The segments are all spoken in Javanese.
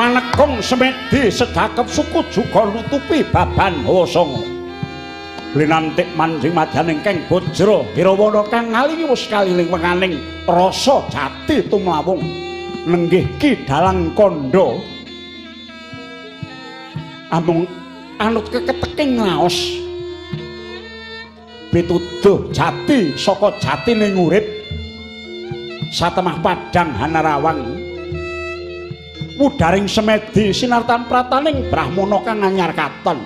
manekung semedi sedakep suku juga nutupi baban Hosongo linantik manjing madyaning keng bojro Birawana kang ngalingi wis kaliling wenganing rasa jati tumlawung nenggih Ki Dalang Kandha amung anut keketeking ngaos pituduh jati saka jatining urip satemah padang Hanarawang wudaring semedi sinartan prataning Brahmana kang anyar katon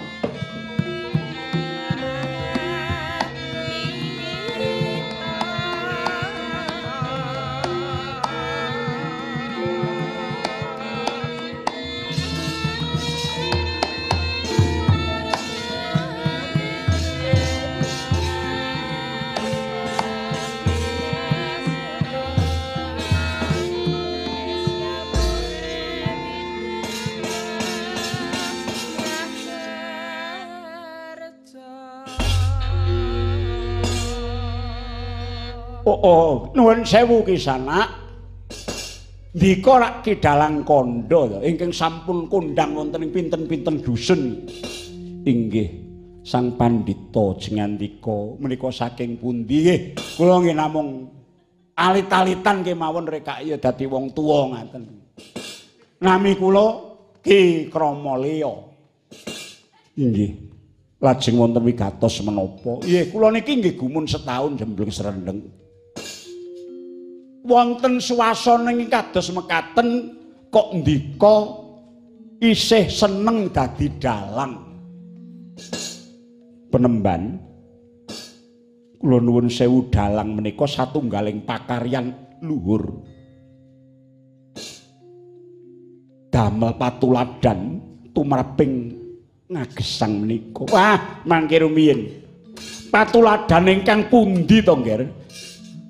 Oh, nuwun sewu Kisanak. Ndika rak Ki Dalang Kandha ingkang sampun kondhang wonten ing pinten-pinten dusun. Inggih, Sang Pandhita jengandika menika saking pundi nggih? Kula nggih namung alit-alitan kemawon rekak ya dadi wong tuwa ngaten. Nami kula Ki Kramalya. Inggih. Lajeng wonten wigatos menapa? Nggih, kula niki nggih gumun setahun jembleng srendeng. Wonten swasana ing kados mekaten kok ndika isih seneng dadi dalang. Penemban kula nuwun sewu dalang menika satunggaling pakaryan luhur. Damel patuladan tumraping ngagesang menika. Wah, mangke rumiyin. Patuladan ingkang pundi to, Nggih?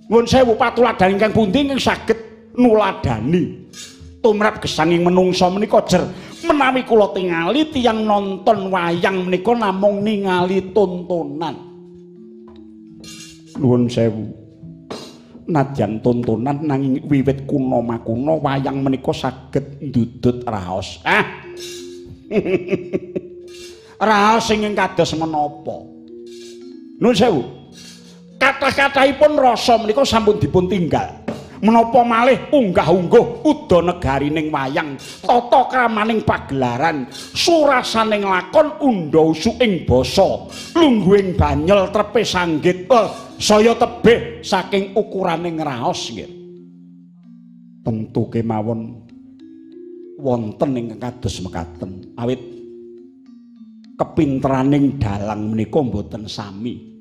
Nuwun sewu patuladan ingkang pundi ingkang saged nuladani tumrap gesanging menungsa menika jer menawi kula tingali tiyang nonton wayang menika namung ningali tontonan. Nuwun sewu. Nadyan tontonan nanging wiwit kuna makuna wayang menika saged ndudut raos. Raos ingkang kados menapa? Nuwun sewu. Kathah-kathahipun rasa menika sampun dipun tinggal. Menapa malih unggah-ungguh uda negarining wayang, tata kramaning pagelaran, surasaning lakon undha usuking basa, lungguhing banyel trepe sanggit, saya tebih saking ukuraning raos nggih. Tentu kemawon wonten ingkang kados mekaten. Awit kepinteraning dalang menika mboten sami.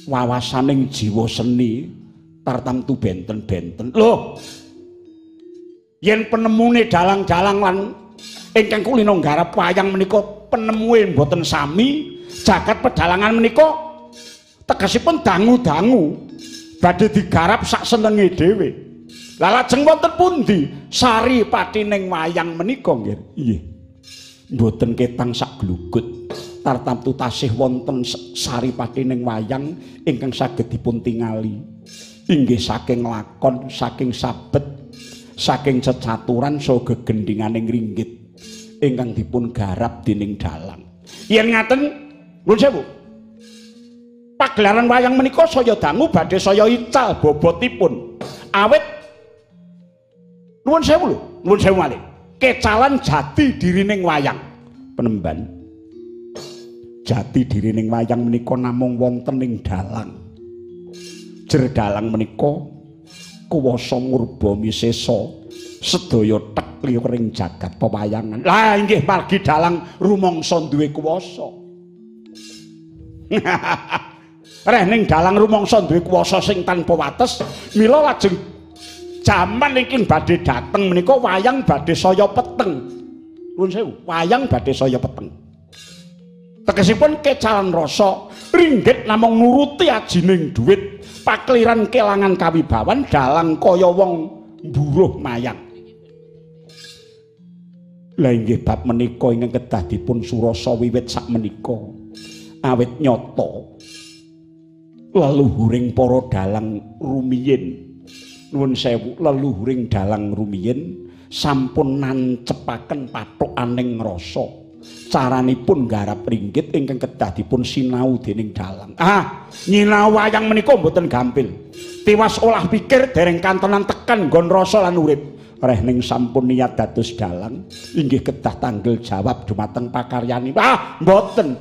Wawasaning jiwa seni tartamtu benten-benten. Lho. Yen penemune dalang-dalang lan ingkang kulina nggarap wayang menika penemue mboten sami, jagat pedalangan menika tegesipun dangu-dangu badhe digarap sak senenge dhewe. Lah lajeng wonten pundi sari patining wayang menika nggih? Nggih. Mboten ketang sak glugut. Tartamtu tasih wonten saripatining wayang ingkang saged dipun tingali inggih saking lakon, saking sabet, saking cecaturan saha gegendhinganing ringgit ingkang dipun garap dening dalang. Yen ngaten, nuwun sewu. Pagelaran wayang menika saya dangu badhe saya ical bobotipun. Awit nuwun sewu lho, nuwun sewu malih. Kecalan jati dirining wayang. Penemban jati dirining wayang menika namung wonten ing dalang. Jer dalang menika kuwasa murba misesa sedaya teklir ing jagat pewayangan. Lah inggih margi dalang rumangsa duwe kuwasa. Reh ning dalang rumangsa duwe kuwasa sing tanpa wates, mila lajeng jaman iki badhe dateng menika wayang badhe saya peteng. Nuwun sewu, wayang badhe saya peteng. Tegesipun kecalan rasa ringgit namung nuruti ajining dhuwit pakliran kelangan kawibawan dalang kaya wong mburuh mayang. Lah inggih bab menika ingkang kedah dipun surasa wiwit sak menika awit nyata leluhuring para dalang rumiyin. Nuwun sewu, leluhuring dalang rumiyin sampun nancepaken pathokaning rasa. Caranipun nggarap ringgit ingkang kedah dipun sinau dening dalang. Nyinau wayang menika mboten gampil. Tiwas olah pikir dereng kantenan tekan nggon rasa lan urip. Rehning sampun niat dados dalang, inggih kedah tanggel jawab dumateng pakaryanipun. Mboten.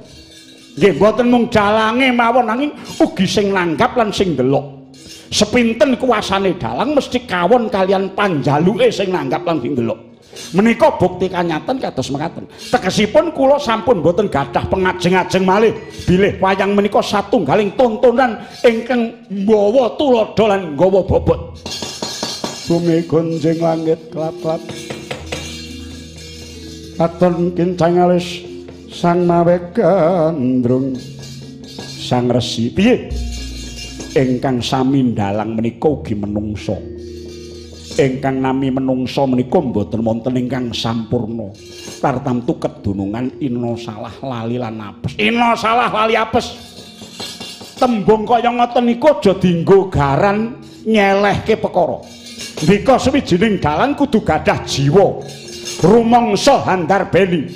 Nggih mboten mung dalange mawon nanging ugi sing nanggap lan sing ndelok. Sepinten kuasane dalang mesti kawon kalian panjaluke sing nanggap lan sing ndelok. Menika bukti kanyaten kados mekaten. Tegesipun kula sampun boten gadah pengajeng-ajeng malih bilih wayang menika satunggaling tontonan ingkang nggawa tuladha lan nggawa bobot. Bumi gonjing langit klap-klap. Katon kincang alis sang mawe gandrung sang resi. Piye? Ingkang sami dalang menika ugi menungso. Ingkang nami menungso menika mboten wonten ingkang sampurna. Tartamtu kedunungan ina salah lali lan apes. Ina salah lali apes. Tembung kaya ngoten niku aja dienggo garan nyelehke perkara. Ndika sawijining dalang kudu gadah jiwa rumangsa handarbeni.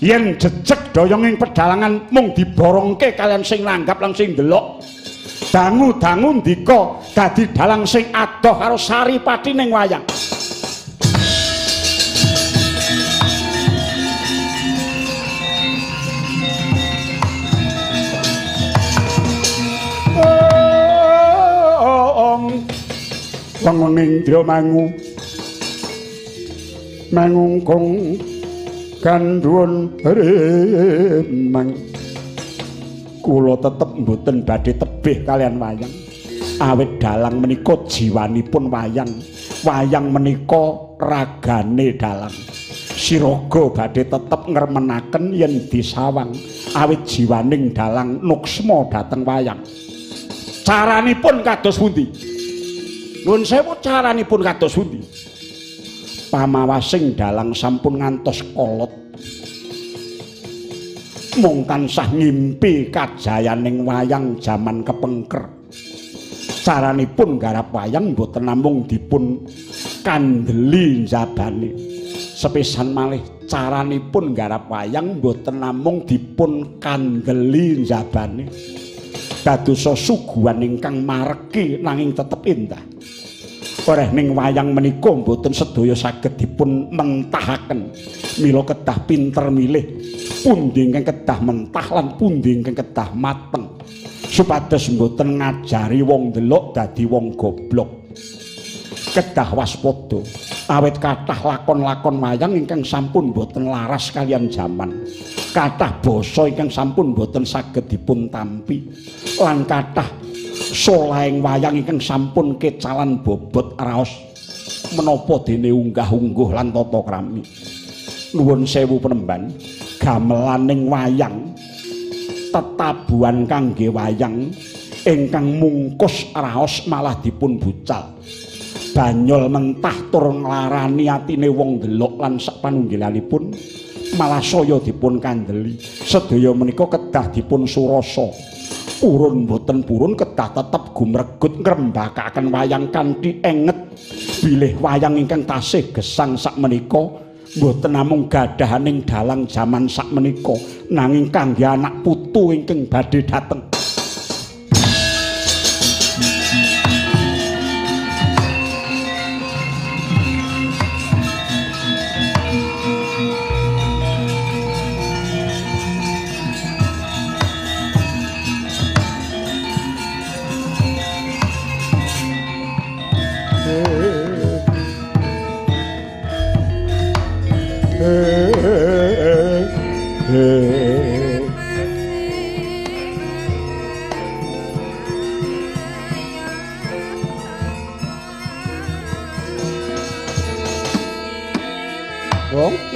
Yen jejeg doyonging pedalangan mung diborongke kalian sing nanggap lan sing ndelok. Dangu-dangu ndika dadi dalang sing adoh karo saripati ning wayang. Wanguning Indra mangungkung ganduan remang. Kula tetep mboten badhe tebih kalian wayang. Awit dalang menika jiwanipun wayang. Wayang menika ragane dalang. Siraga badhe tetep ngremenaken yen disawang. Awit jiwaning dalang nuksma dhateng wayang. Caranipun kados pundi? Nuwun sewu, caranipun kados pundi? Pamawasing dalang sampun ngantos kolot. Mung tansah ngimpi kajayaning wayang jaman kepengker. Caranipun garap wayang mboten namung dipun kandheli njabane. Sepisan malih caranipun garap wayang mboten namung dipun kandheli njabane. Dadosa suguhan ingkang mareki nanging tetep indah. Oreh ning wayang menika mboten sedaya saged dipun mentahaken. Mila kedah pinter milih pundi ingkang kedah mentah lan pundi ingkang kedah mateng. Supados mboten ngajari wong ndelok dadi wong goblok. Kedah waspada awit kathah lakon-lakon wayang ingkang sampun mboten laras kalian jaman. Kathah basa ingkang sampun mboten saged dipun tampi lan kathah solahing wayang ingkang sampun kecalan bobot raos menapa dene unggah-ungguh lan tata krami. Nuwun sewu penemban, gamelaning wayang tetabuhan kangge wayang ingkang mungkus raos malah dipun bucal. Banyol mentah tur nglarani atine wong ndelok lan sapanunggalanipun malah saya dipun kandheli. Sedaya menika kedah dipun surasa. Purun boten purun kedah tetep gumregut ngrembakaken wayang kanthi enget. Bilih wayang ingkang tasih gesang sakmenika boten namung gadahaning dalang jaman sakmenika nanging kangge anak putu ingkang badhe dateng.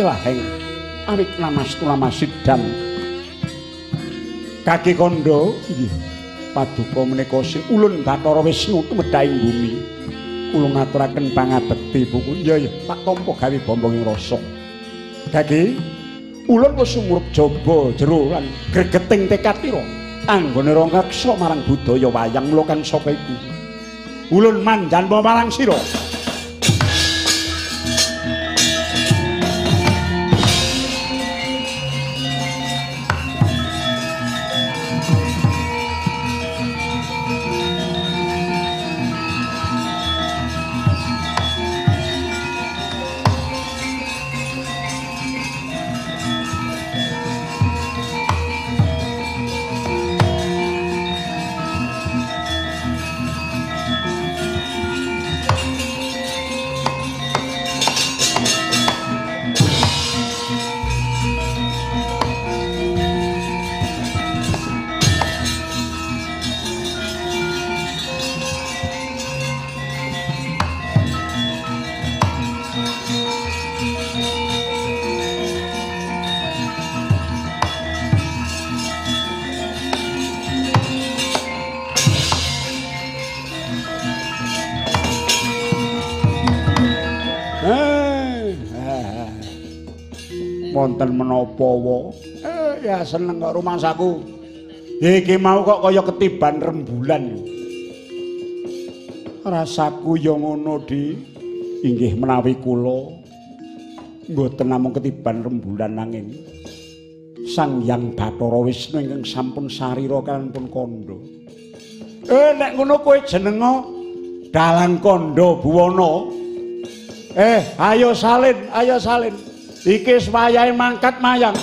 Ilahing awit namastu namasidam kaki kondo paduka menika sing ulun Bathara Wisnu tumedhaing bumi kula ngaturaken pangabekti buku iya tak tampa gawe bombonging rasa kaki ulun wis sumurup jaba jero lan gregeting tekadira anggone rangkaksa marang budaya wayang mula kan saka iku ulun manjan marang sira wonten menapa wa? Ya seneng kok rumangsaku. Iki mau kok kaya ketiban rembulan. Rasaku ya ngono, Di. Inggih menawi kula mboten namung ketiban rembulan nanging Sang Hyang Bathara Wisnu ingkang sampun sarira kaliyan pun kandha. Nek ngono kowe jenenga Dalang Kandha Buwana. Ayo salin, ayo salin. Iki wayahe mangkat mayang.